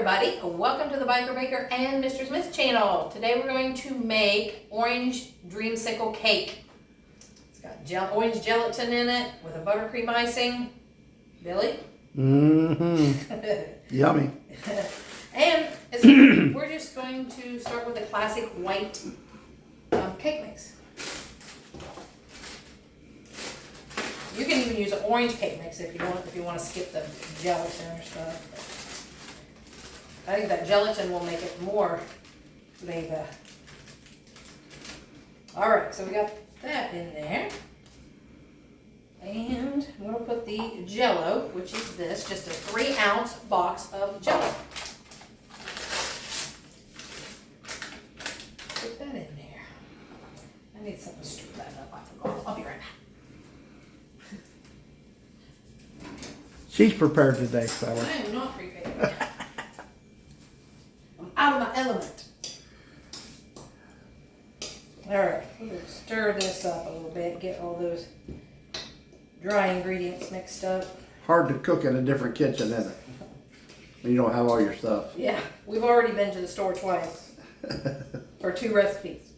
everybody, welcome to the Biker Baker and Mr. Smith channel. Today we're going to make orange dreamsicle cake. It's got orange gelatin in it with a buttercream icing. Billy? Mm-hmm. Yummy. And we're just going to start with a classic white cake mix. You can even use an orange cake mix if you want to skip the gelatin or stuff. I think that gelatin will make it more flavor. Alright, so we got that in there. And I'm going to put the Jello, which is this, just a 3-ounce box of Jello. Put that in there. I need something to stir that up. I forgot. I'll be right back. She's prepared today, fella. I am not prepared. I'm out of my element. Alright, we're going to stir this up a little bit, get all those dry ingredients mixed up. Hard to cook in a different kitchen, isn't it? When you don't have all your stuff. Yeah, we've already been to the store twice for 2 recipes.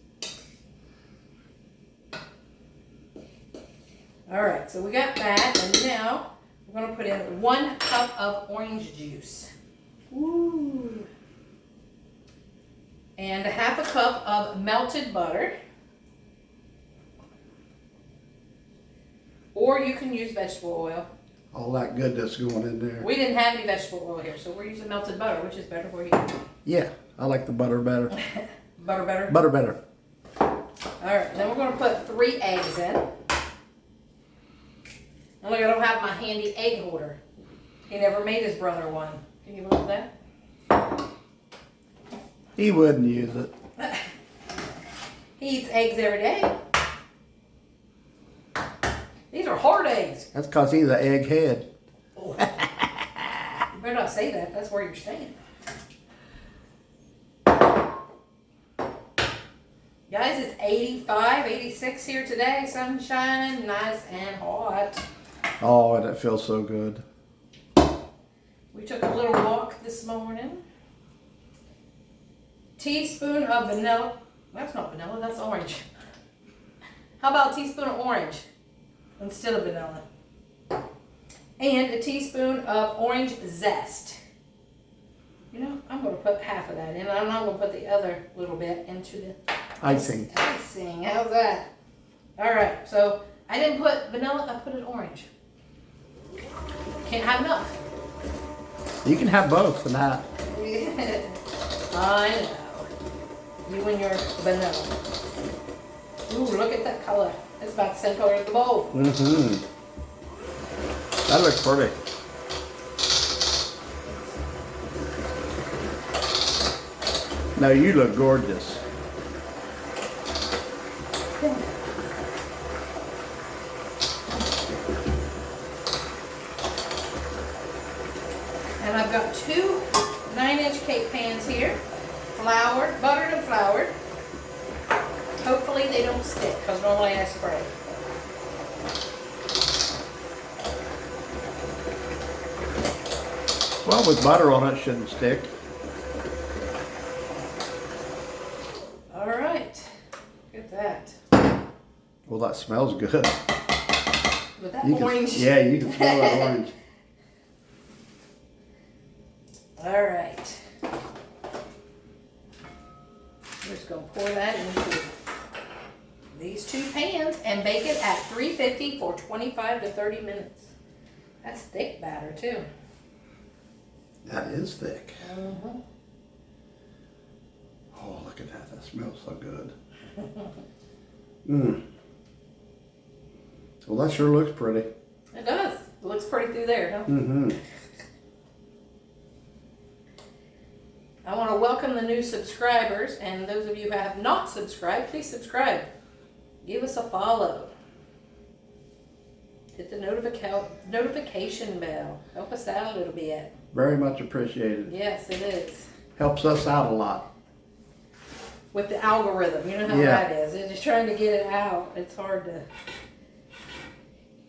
Alright, so we got that, and now we're going to put in 1 cup of orange juice. Woo! And 1/2 cup of melted butter. Or you can use vegetable oil. All that goodness going in there. We didn't have any vegetable oil here, so we're using melted butter, which is better for you. Yeah, I like the butter better. Butter better? Butter better. Alright, then we're going to put 3 eggs in. And look, I don't have my handy egg holder. He never made his brother one. Can you believe that? He wouldn't use it. He eats eggs every day. These are hard eggs. That's because he's an egghead. Oh. You better not say that. That's where you're staying. Guys, it's 85, 86 here today. Sun shining, nice and hot. Oh, and it feels so good. We took a little walk this morning. Teaspoon of vanilla. That's not vanilla, that's orange. How about a teaspoon of orange instead of vanilla? And a teaspoon of orange zest. You know, I'm going to put 1/2 of that in. I'm not going to put the other little bit into the Icing. Icing, how's that? Alright, so I didn't put vanilla, I put it orange. Can't have enough. You can have both tonight. I know. You and your vanilla. Ooh, look at that color. It's about the same color as the bowl. Mm-hmm. That looks pretty. No, you look gorgeous. And I've got 2 9-inch cake pans here. Floured, buttered and floured. Hopefully they don't stick, because normally I spray. Well, with butter on it, shouldn't stick. Alright. Look at that. Well, that smells good. With that You orange. yeah, you can smell that orange. Alright. We're just going to pour that into these 2 pans and bake it at 350 for 25 to 30 minutes. That's thick batter too. That is thick. Mm-hmm. Oh, look at that. That smells so good. Mmm. Well, that sure looks pretty. It does. It looks pretty through there, huh? Mm-hmm. I want to welcome the new subscribers, and those of you who have not subscribed, please subscribe. Give us a follow. Hit the notification bell. Help us out a little bit. Very much appreciated. Yes, it is. Helps us out a lot. With the algorithm, you know how Yeah. that is. They're just trying to get it out. It's hard to.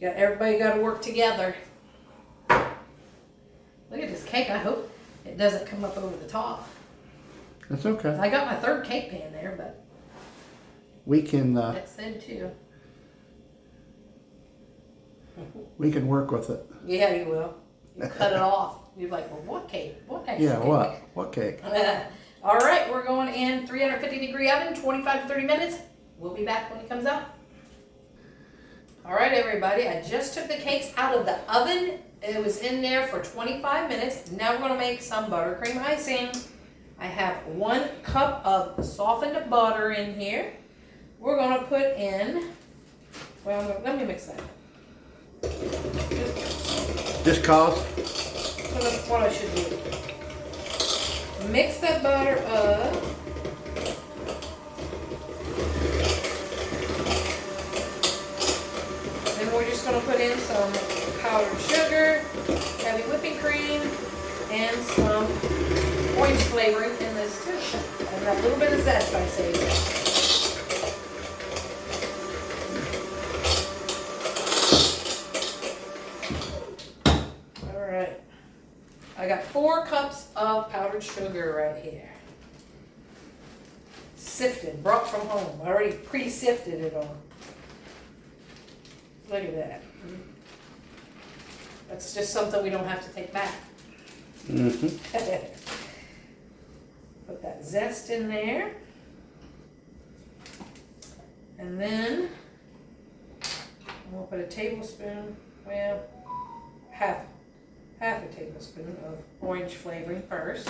Everybody got to work together. Look at this cake. I hope it doesn't come up over the top. That's okay. I got my third cake pan there, but We can that's thin too. work with it. Yeah, you will. You cut it off. You're like, well, what cake? What extra Yeah, cake? what? What cake? All right, we're going in 350-degree oven, 25 to 30 minutes. We'll be back when it comes out. All right, everybody, I just took the cakes out of the oven. It was in there for 25 minutes. Now we're gonna make some buttercream icing. I have 1 cup of softened butter in here. We're gonna put in, well, let me mix that. Just cause? That's what I should do. Mix that butter up. Then we're just going to put in some powdered sugar, heavy whipping cream, and some orange flavoring in this too. And a little bit of zest, I say. I got 4 cups of powdered sugar right here. Sifted, brought from home. I already pre-sifted it all. Look at that. That's just something we don't have to take back. Mm-hmm. Put that zest in there. And then we'll put a tablespoon, well, half a tablespoon of orange flavoring first.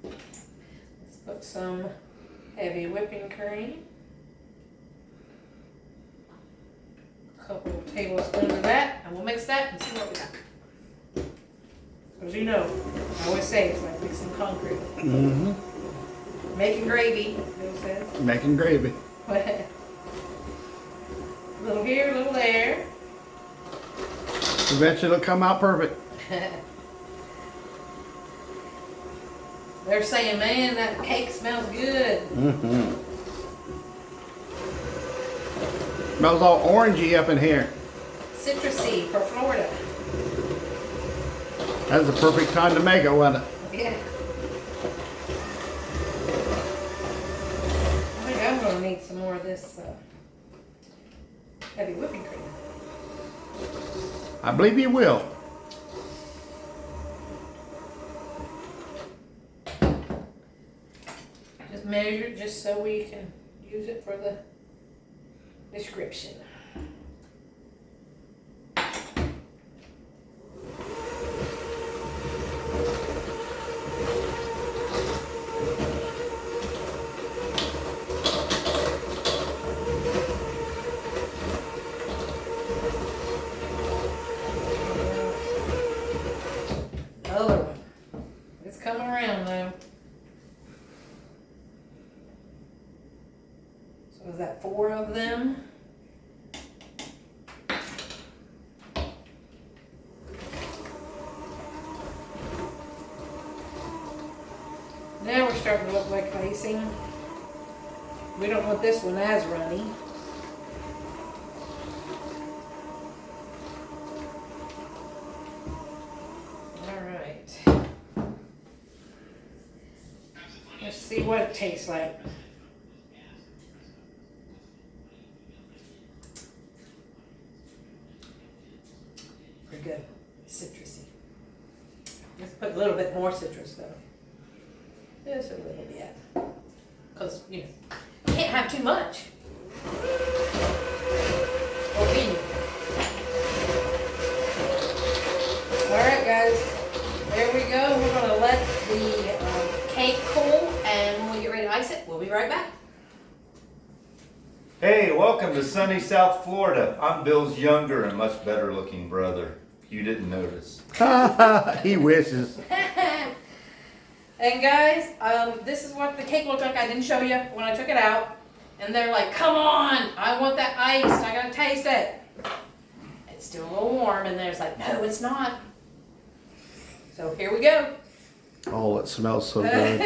Let's put some heavy whipping cream. A couple of tablespoons of that, and we'll mix that and see what we got. As you know, I always say it's like mixing concrete. Mm-hmm. Making gravy, Bill says. Making gravy. A little here, a little there. Eventually it'll come out perfect. They're saying, man, that cake smells good. Mm-hmm. Smells all orangey up in here. Citrusy for Florida. That's the perfect time to make it, wasn't it? Yeah. I think I'm going to need some more of this heavy whipping cream. I believe you will. Just measure it just so we can use it for the description. Other one. It's coming around though. So is that 4 of them? Now we're starting to look like icing. We don't want this one as runny. Let's see what it tastes like. Pretty good. Citrusy. Let's put a little bit more citrus though. Just a little bit. Because, you know, you can't have too much. Or can you? Alright guys, there we go. We're going to let the cake cool, and when we get ready to ice it, we'll be right back. Hey, welcome to sunny South Florida. I'm Bill's younger and much better looking brother. You didn't notice. He wishes. And guys, this is what the cake looked like. I didn't show you when I took it out. And they're like, come on, I want that iced. I gotta taste it. It's still a little warm, and there's like, no, it's not. So here we go. Oh, it smells so good.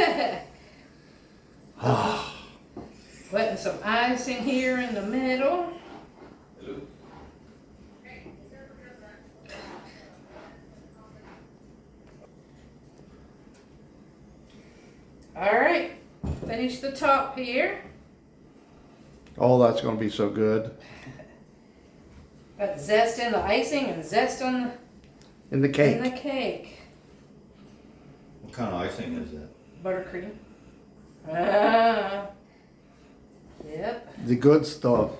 Putting some ice in here in the middle. Alright, finish the top here. Oh, that's gonna be so good. Got zest in the icing and zest on In the in the cake. cake. What kind of icing is that? Buttercream. Ah. Yep. The good stuff.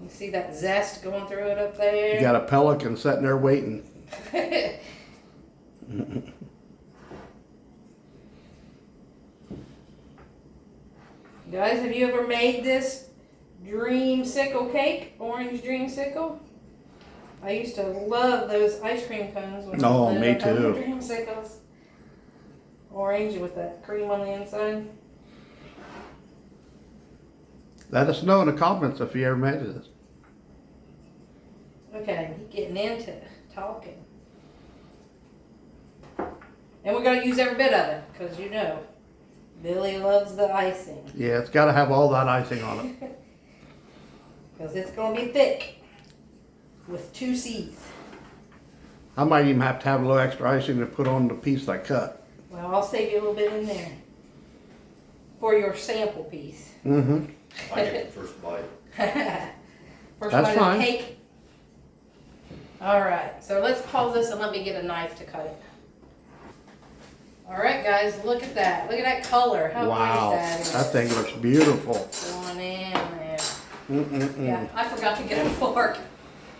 You see that zest going through it up there? You got a pelican sitting there waiting. Guys, have you ever made this Dreamsicle cake? Orange Dreamsicle? I used to love those ice cream cones. When Oh, I lived me up on too. Dreamsicles. Orange with that cream on the inside. Let us know in the comments if you ever made this. Okay, getting into talking. And we're going to use every bit of it, because you know, Billy loves the icing. Yeah, it's gotta have all that icing on it. Because it's going to be thick with 2 C's. I might even have to have a little extra icing to put on the piece I cut. Well, I'll save you a little bit in there for your sample piece. Mm-hmm. I get the first bite. First That's bite fine. of the cake. All right, so let's pause this and let me get a knife to cut it. All right, guys, look at that. Look at that color. How Wow, nice that that thing looks beautiful. is. Going in there. Mm-mm-mm. Yeah, I forgot to get a fork.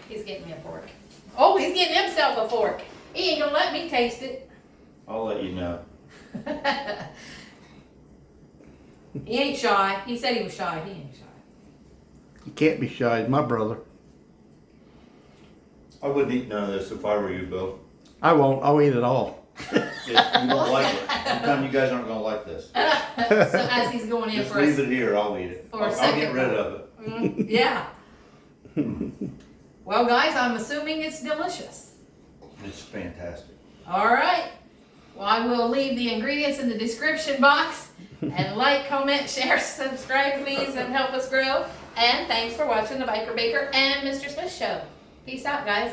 He's getting me a fork. Oh, he's getting himself a fork. He ain't gonna let me taste it. I'll let you know. He ain't shy. He said he was shy. He ain't shy. You can't be shy, he's my brother. I wouldn't eat none of this if I were you, Bill. I won't, I'll eat it all. You won't like it. Sometime you guys aren't gonna like this. So as he's going in Just for leave a, it here, I'll eat it. for a I'll second get rid of it. yeah. Well, guys, I'm assuming it's delicious. It's fantastic. All right. Well, I will leave the ingredients in the description box. And like, comment, share, subscribe, please, and help us grow. And thanks for watching the Biker Baker and Mr. Smith Show. Peace out, guys.